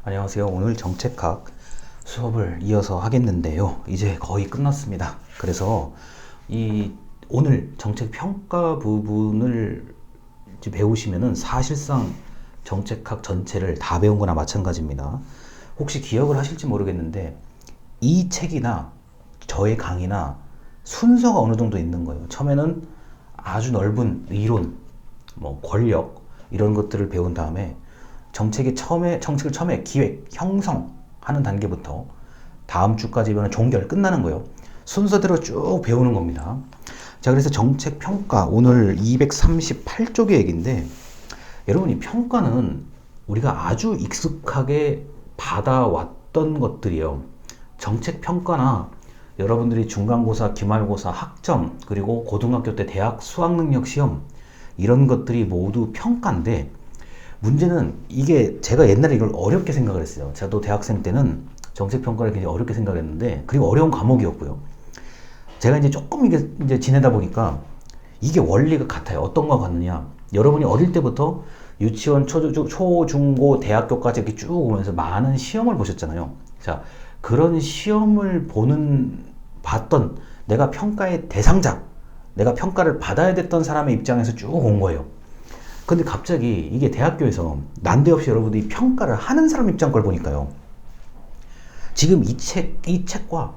안녕하세요. 오늘 정책학 수업을 이어서 하겠는데요. 이제 거의 끝났습니다. 그래서 오늘 정책 평가 부분을 이제 배우시면은 사실상 정책학 전체를 다 배운 거나 마찬가지입니다. 혹시 기억을 하실지 모르겠는데 이 책이나 저의 강의나 순서가 어느 정도 있는 거예요. 처음에는 아주 넓은 이론, 권력 이런 것들을 배운 다음에 정책을 처음에 기획, 형성하는 단계부터 다음 주까지면 종결 끝나는 거예요. 순서대로 쭉 배우는 겁니다. 자, 그래서 정책 평가 오늘 238쪽의 얘기인데 여러분 이 평가는 우리가 아주 익숙하게 받아왔던 것들이에요. 정책 평가나 여러분들이 중간고사, 기말고사, 학점 그리고 고등학교 때 대학 수학능력 시험 이런 것들이 모두 평가인데 문제는 이게 제가 옛날에 이걸 어렵게 생각을 했어요. 저도 대학생 때는 정책평가를 굉장히 어렵게 생각했는데 그리고 어려운 과목이었고요. 제가 이제 조금 이제 지내다 보니까 이게 원리가 같아요. 어떤 거 같느냐. 여러분이 어릴 때부터 유치원, 초, 중, 고, 대학교까지 이렇게 쭉 오면서 많은 시험을 보셨잖아요. 자, 그런 시험을 봤던 내가 평가의 대상자, 내가 평가를 받아야 됐던 사람의 입장에서 쭉 온 거예요. 근데 갑자기 이게 대학교에서 난데없이 여러분들이 평가를 하는 사람 입장 걸 보니까요. 지금 이 책과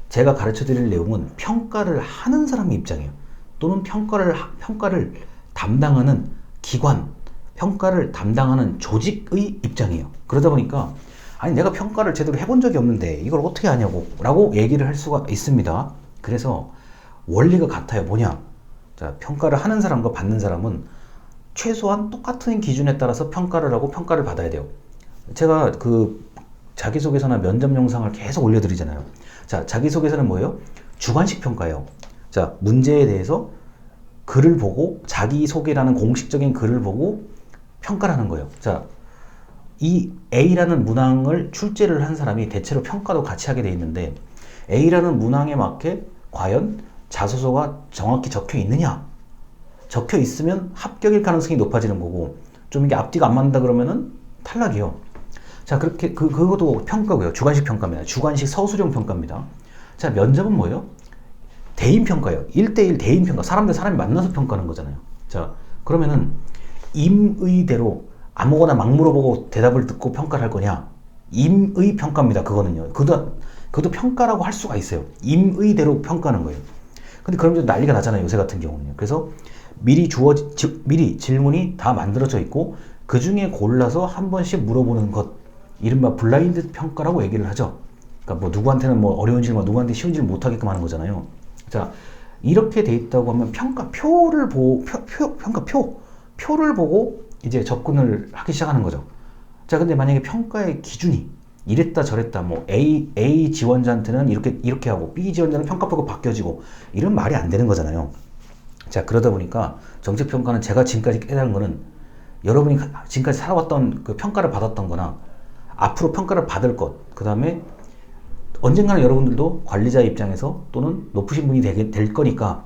제가 가르쳐 드릴 내용은 평가를 하는 사람의 입장이에요. 또는 평가를 담당하는 기관, 평가를 담당하는 조직의 입장이에요. 그러다 보니까 아니 내가 평가를 제대로 해본 적이 없는데 이걸 어떻게 하냐고 라고 얘기를 할 수가 있습니다. 그래서 원리가 같아요. 뭐냐? 자, 평가를 하는 사람과 받는 사람은 최소한 똑같은 기준에 따라서 평가를 하고 평가를 받아야 돼요. 제가 그 자기소개서나 면접 영상을 계속 올려드리잖아요. 자, 자기소개서는 뭐예요? 주관식 평가예요. 자, 문제에 대해서 글을 보고 자기소개라는 공식적인 글을 보고 평가를 하는 거예요. 자, 이 A라는 문항을 출제를 한 사람이 대체로 평가도 같이 하게 돼 있는데 A라는 문항에 맞게 과연 자소서가 정확히 적혀 있느냐? 적혀 있으면 합격일 가능성이 높아지는 거고 좀 이게 앞뒤가 안 맞는다 그러면은 탈락이요. 자, 그렇게 그것도 평가고요. 주관식 평가입니다. 주관식 서술형 평가입니다. 자, 면접은 뭐예요? 대인 평가예요. 1대1 대인 평가. 사람 대 사람이 만나서 평가하는 거잖아요. 자, 그러면은 임의대로 아무거나 막 물어보고 대답을 듣고 평가를 할 거냐? 임의 평가입니다. 그거는요. 그것도 평가라고 할 수가 있어요. 임의대로 평가하는 거예요. 근데 그럼 좀 난리가 나잖아요. 요새 같은 경우는요. 그래서 미리 질문이 다 만들어져 있고 그 중에 골라서 한 번씩 물어보는 것, 이른바 블라인드 평가라고 얘기를 하죠. 그러니까 뭐 누구한테는 뭐 어려운 질문, 누구한테 쉬운 질문 못하게끔 하는 거잖아요. 자, 이렇게 돼 있다고 하면 평가표를 보고 이제 접근을 하기 시작하는 거죠. 자, 근데 만약에 평가의 기준이 이랬다 저랬다, 뭐 A 지원자한테는 이렇게 하고 B 지원자는 평가표가 바뀌어지고 이런 말이 안 되는 거잖아요. 자, 그러다 보니까 정책평가는 제가 지금까지 깨달은 거는 여러분이 지금까지 살아왔던 그 평가를 받았던 거나 앞으로 평가를 받을 것, 그 다음에 언젠가는 여러분들도 관리자 입장에서 또는 높으신 분이 될 거니까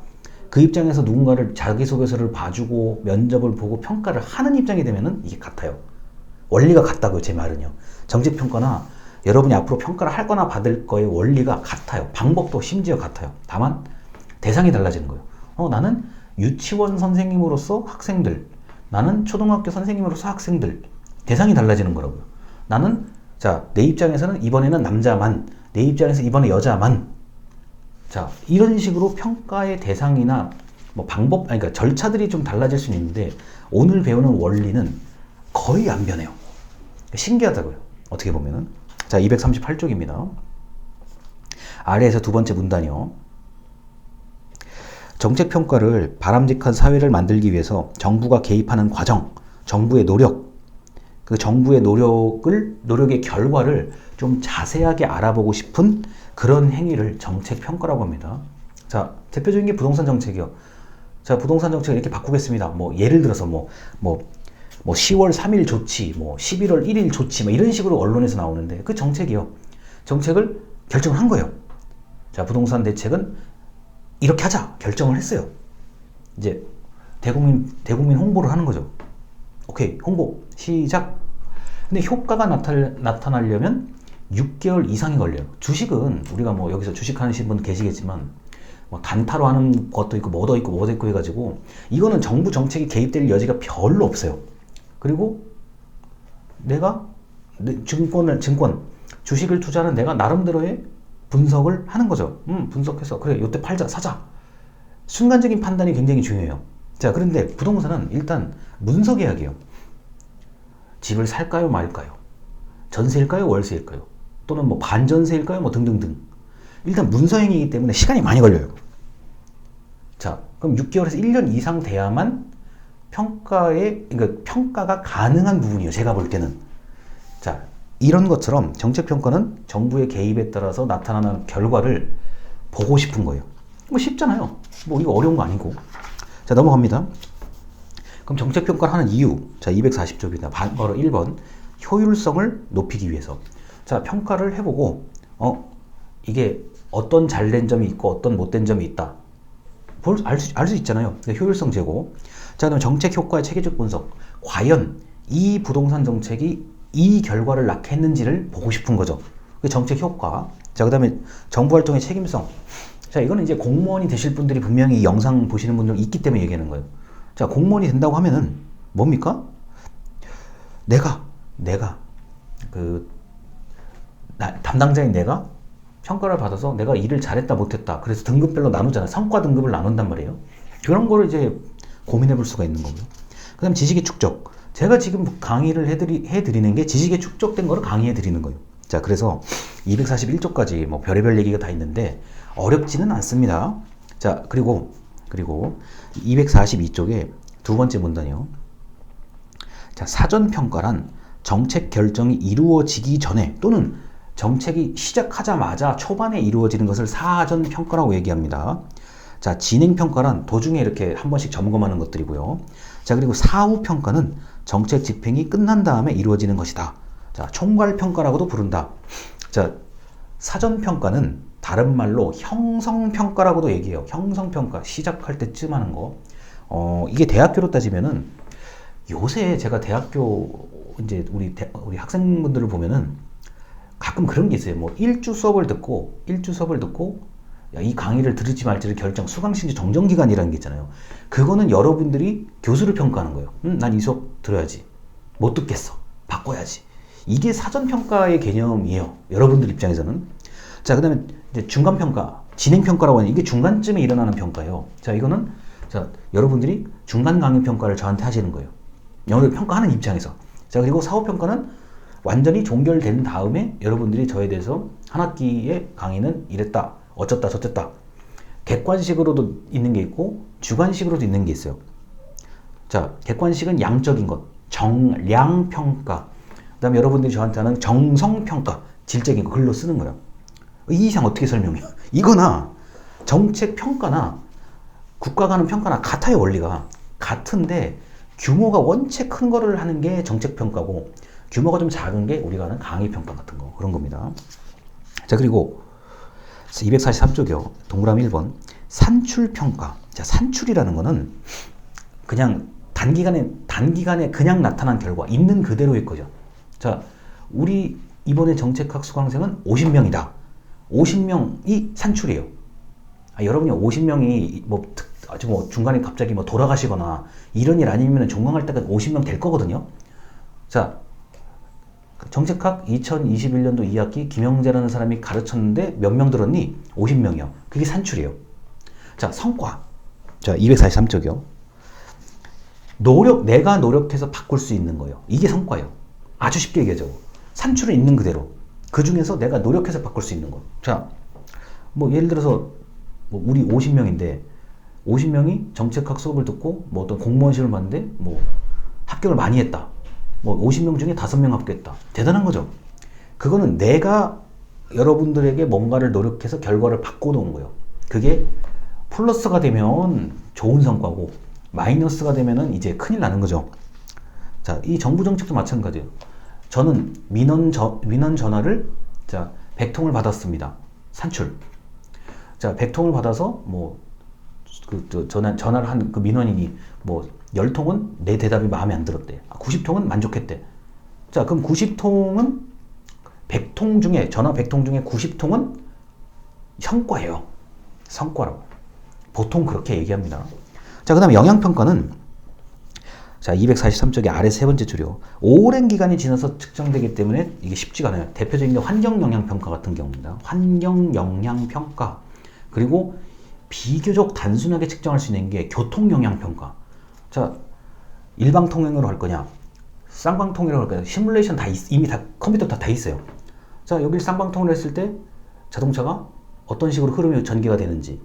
그 입장에서 누군가를 자기소개서를 봐주고 면접을 보고 평가를 하는 입장이 되면은 이게 같아요. 원리가 같다고요. 제 말은요. 정책평가나 여러분이 앞으로 평가를 할 거나 받을 거의 원리가 같아요. 방법도 심지어 같아요. 다만 대상이 달라지는 거예요. 나는 유치원 선생님으로서 학생들, 나는 초등학교 선생님으로서 학생들, 대상이 달라지는 거라고요. 나는 내 입장에서는 이번에는 남자만, 내 입장에서 이번에 여자만. 자, 이런 식으로 평가의 대상이나 그러니까 절차들이 좀 달라질 수는 있는데 오늘 배우는 원리는 거의 안 변해요. 신기하다고요. 어떻게 보면은. 자, 238쪽입니다. 아래에서 두 번째 문단이요. 정책평가를 바람직한 사회를 만들기 위해서 정부가 개입하는 과정, 정부의 노력, 그 정부의 노력의 결과를 좀 자세하게 알아보고 싶은 그런 행위를 정책평가라고 합니다. 자, 대표적인 게 부동산 정책이요. 자, 부동산 정책을 이렇게 바꾸겠습니다. 예를 들어서 10월 3일 조치, 11월 1일 조치, 이런 식으로 언론에서 나오는데 그 정책이요. 정책을 결정을 한 거예요. 자, 부동산 대책은 이렇게 하자 결정을 했어요. 이제 대국민 홍보를 하는 거죠. 오케이, 홍보 시작. 근데 효과가 나타나려면 6개월 이상이 걸려요. 주식은 우리가 뭐 여기서 주식하시는 분 계시겠지만 뭐 단타로 하는 것도 있고 뭐도 있고 해가지고 이거는 정부 정책이 개입될 여지가 별로 없어요. 그리고 내가 증권 주식을 투자하는 내가 나름대로의 분석을 하는 거죠. 분석해서 그래 요때 팔자 사자. 순간적인 판단이 굉장히 중요해요. 자, 그런데 부동산은 일단 문서 계약이에요. 집을 살까요 말까요? 전세일까요 월세일까요? 또는 뭐 반전세일까요 뭐 등등등. 일단 문서행위이기 때문에 시간이 많이 걸려요. 자, 그럼 6개월에서 1년 이상 돼야만 그러니까 평가가 가능한 부분이에요. 제가 볼 때는. 자, 이런 것처럼 정책평가는 정부의 개입에 따라서 나타나는 결과를 보고 싶은 거예요. 뭐 쉽잖아요. 뭐 이거 어려운 거 아니고. 자, 넘어갑니다. 그럼 정책평가를 하는 이유. 자, 240쪽입니다. 바로 1번. 효율성을 높이기 위해서. 자, 평가를 해보고, 이게 어떤 잘된 점이 있고 어떤 못된 점이 있다. 알 수 있잖아요. 효율성 제고. 자, 그럼 정책 효과의 체계적 분석. 과연 이 부동산 정책이 이 결과를 낳게 했는지를 보고 싶은 거죠. 그 정책 효과. 자, 그 다음에 정부 활동의 책임성. 자, 이거는 이제 공무원이 되실 분들이 분명히 이 영상 보시는 분들 있기 때문에 얘기하는 거예요. 자, 공무원이 된다고 하면은 뭡니까? 내가 담당자인 내가 평가를 받아서 내가 일을 잘했다 못했다. 그래서 등급별로 나누잖아요. 성과 등급을 나눈단 말이에요. 그런 거를 이제 고민해 볼 수가 있는 거고요. 그 다음 지식의 축적. 제가 지금 강의를 해드리는 게 지식에 축적된 거를 강의해 드리는 거예요. 자, 그래서 241쪽까지 뭐 별의별 얘기가 다 있는데 어렵지는 않습니다. 자, 그리고 242쪽에 두 번째 문단이요. 자, 사전평가란 정책 결정이 이루어지기 전에 또는 정책이 시작하자마자 초반에 이루어지는 것을 사전평가라고 얘기합니다. 자, 진행평가란 도중에 이렇게 한 번씩 점검하는 것들이고요. 자, 그리고 사후평가는 정책 집행이 끝난 다음에 이루어지는 것이다. 자, 총괄평가라고도 부른다. 자, 사전평가는 다른 말로 형성평가라고도 얘기해요. 형성평가, 시작할 때쯤 하는 거. 이게 대학교로 따지면은 요새 제가 대학교 이제 우리 학생분들을 보면은 가끔 그런 게 있어요. 뭐 1주 수업을 듣고 야, 이 강의를 들을지 말지를 수강신청 정정기간이라는 게 있잖아요. 그거는 여러분들이 교수를 평가하는 거예요. 난 이 수업 들어야지. 못 듣겠어. 바꿔야지. 이게 사전평가의 개념이에요. 여러분들 입장에서는. 자, 그 다음에 이제 중간평가, 진행평가라고 하는 이게 중간쯤에 일어나는 평가예요. 자, 이거는 여러분들이 중간 강의 평가를 저한테 하시는 거예요. 영어를 평가하는 입장에서. 자, 그리고 사후평가는 완전히 종결된 다음에 여러분들이 저에 대해서 한 학기의 강의는 이랬다. 어쩌다 저쩌다. 객관식으로도 있는 게 있고 주관식으로도 있는 게 있어요. 자, 객관식은 양적인 것, 정량평가. 그 다음에 여러분들이 저한테 하는 정성평가, 질적인 거 글로 쓰는 거예요. 이 이상 어떻게 설명해요? 이거나 정책평가나 국가가 하는 평가나 같아요. 원리가 같은데 규모가 원체 큰 거를 하는 게 정책평가고 규모가 좀 작은 게 우리가 하는 강의평가 같은 거, 그런 겁니다. 자, 그리고 243쪽이요. 동그라미 1번. 산출평가. 자, 산출이라는 거는 그냥 단기간에 그냥 나타난 결과, 있는 그대로의 거죠. 자, 우리 이번에 정책학 수강생은 50명이다. 50명이 산출이에요. 여러분이 50명이 뭐 중간에 갑자기 뭐 돌아가시거나 이런 일 아니면 종강할 때까지 50명 될 거거든요. 자, 정책학 2021년도 2학기 김영재라는 사람이 가르쳤는데 몇 명 들었니? 50명이요. 그게 산출이에요. 자, 성과. 자, 243쪽이요. 내가 노력해서 바꿀 수 있는 거예요. 이게 성과예요. 아주 쉽게 얘기하죠. 산출은 있는 그대로. 그 중에서 내가 노력해서 바꿀 수 있는 거. 자, 뭐 예를 들어서 뭐 우리 50명인데 50명이 정책학 수업을 듣고 뭐 어떤 공무원 시험을 봤는데 뭐 합격을 많이 했다. 뭐 50명 중에 5명 합격했다. 대단한 거죠. 그거는 내가 여러분들에게 뭔가를 노력해서 결과를 바꿔놓은 거예요. 그게 플러스가 되면 좋은 성과고 마이너스가 되면은 이제 큰일 나는 거죠. 자, 이 정부 정책도 마찬가지예요. 저는 민원 전화를 100통을 받았습니다. 산출. 자, 100통을 받아서 뭐 전화를 한 그 민원인이 뭐 10통은 내 대답이 마음에 안 들었대. 90통은 만족했대. 자, 그럼 90통은 100통 중에, 전화 100통 중에 90통은 성과예요. 성과라고. 보통 그렇게 얘기합니다. 자, 그 다음에 영양평가는, 자, 243쪽의 아래 세 번째 줄이요. 오랜 기간이 지나서 측정되기 때문에 이게 쉽지가 않아요. 대표적인 게 환경영향평가 같은 경우입니다. 환경영향평가. 그리고 비교적 단순하게 측정할 수 있는 게 교통영향평가. 자, 일방통행으로 할 거냐, 쌍방통행으로 할 거냐, 시뮬레이션 이미 다 컴퓨터 다 있어요. 자, 여기를 쌍방통행을 했을 때 자동차가 어떤 식으로 흐름이 전개가 되는지.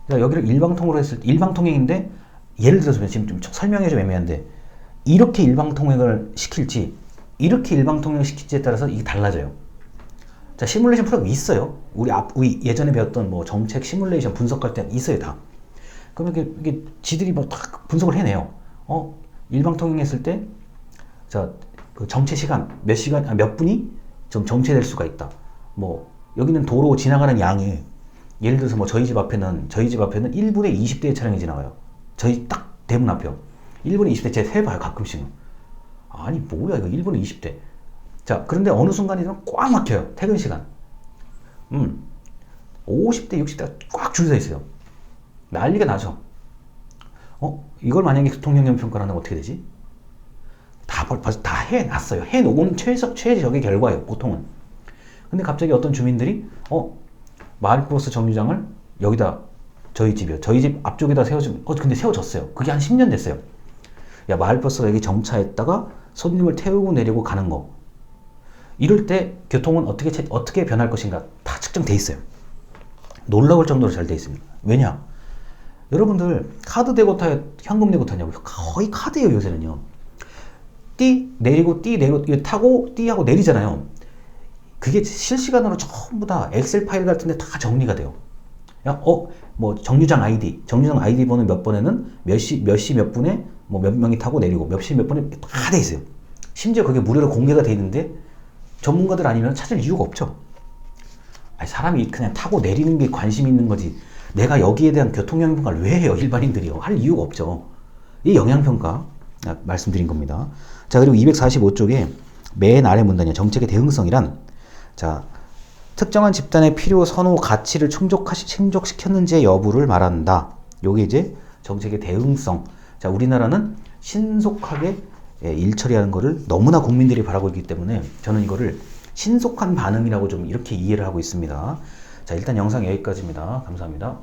자, 여기를 일방통행으로 했을 때, 일방통행인데 예를 들어서 지금 좀 설명이 좀 애매한데, 이렇게 일방통행을 시킬지 이렇게 일방통행을 시킬지에 따라서 이게 달라져요. 자, 시뮬레이션 프로그램이 있어요. 우리 예전에 배웠던 뭐 정책 시뮬레이션 분석할 때 있어요, 다. 그러면 이게 지들이 뭐 딱 분석을 해내요. 일방통행했을 때, 자, 그 정체 시간 몇 분이 좀 정체될 수가 있다. 뭐 여기는 도로 지나가는 양이, 예를 들어서 뭐 저희 집 앞에는 1분에 20대의 차량이 지나가요. 저희 딱 대문 앞이요. 1분에 20대 제가 세봐요, 가끔씩은. 아니 뭐야 이거 1분에 20대. 자, 그런데 어느 순간에는 꽉 막혀요. 퇴근 시간. 50대 60대가 꽉 줄 서 있어요. 난리가 나죠. 이걸 만약에 교통영향평가를 한다면 어떻게 되지? 벌써 다 해놨어요. 해놓은 최적의 결과예요, 보통은. 근데 갑자기 어떤 주민들이 마을버스 정류장을 여기다, 저희 집이요, 저희 집 앞쪽에다 세워주면, 근데 세워졌어요. 그게 한 10년 됐어요. 야, 마을버스가 여기 정차했다가 손님을 태우고 내리고 가는 거, 이럴 때 교통은 어떻게 변할 것인가 다 측정돼 있어요. 놀라울 정도로 잘 돼 있습니다. 왜냐? 여러분들 카드 대고 타요, 현금 내고 타냐고? 거의 카드예요, 요새는요. 띠 내리고 타고 띠하고 내리잖아요. 그게 실시간으로 전부 다 엑셀 파일 같은 데 다 정리가 돼요. 야, 뭐 정류장 아이디 번호 몇 번에는 몇 시 몇 분에 뭐 몇 명이 타고 내리고 몇 시 몇 분에 다 돼 있어요. 심지어 그게 무료로 공개가 돼 있는데 전문가들 아니면 찾을 이유가 없죠. 아니, 사람이 그냥 타고 내리는 게 관심 있는 거지, 내가 여기에 대한 교통영향평가를 왜 해요? 일반인들이요. 할 이유가 없죠. 이 영향평가 말씀드린 겁니다. 자, 그리고 245쪽에 맨 아래 문단이요. 정책의 대응성이란, 자, 특정한 집단의 필요, 선호, 가치를 충족시켰는지의 여부를 말한다. 요게 이제 정책의 대응성. 자, 우리나라는 신속하게 일 처리하는 거를 너무나 국민들이 바라고 있기 때문에 저는 이거를 신속한 반응이라고 좀 이렇게 이해를 하고 있습니다. 자, 일단 영상 여기까지입니다. 감사합니다.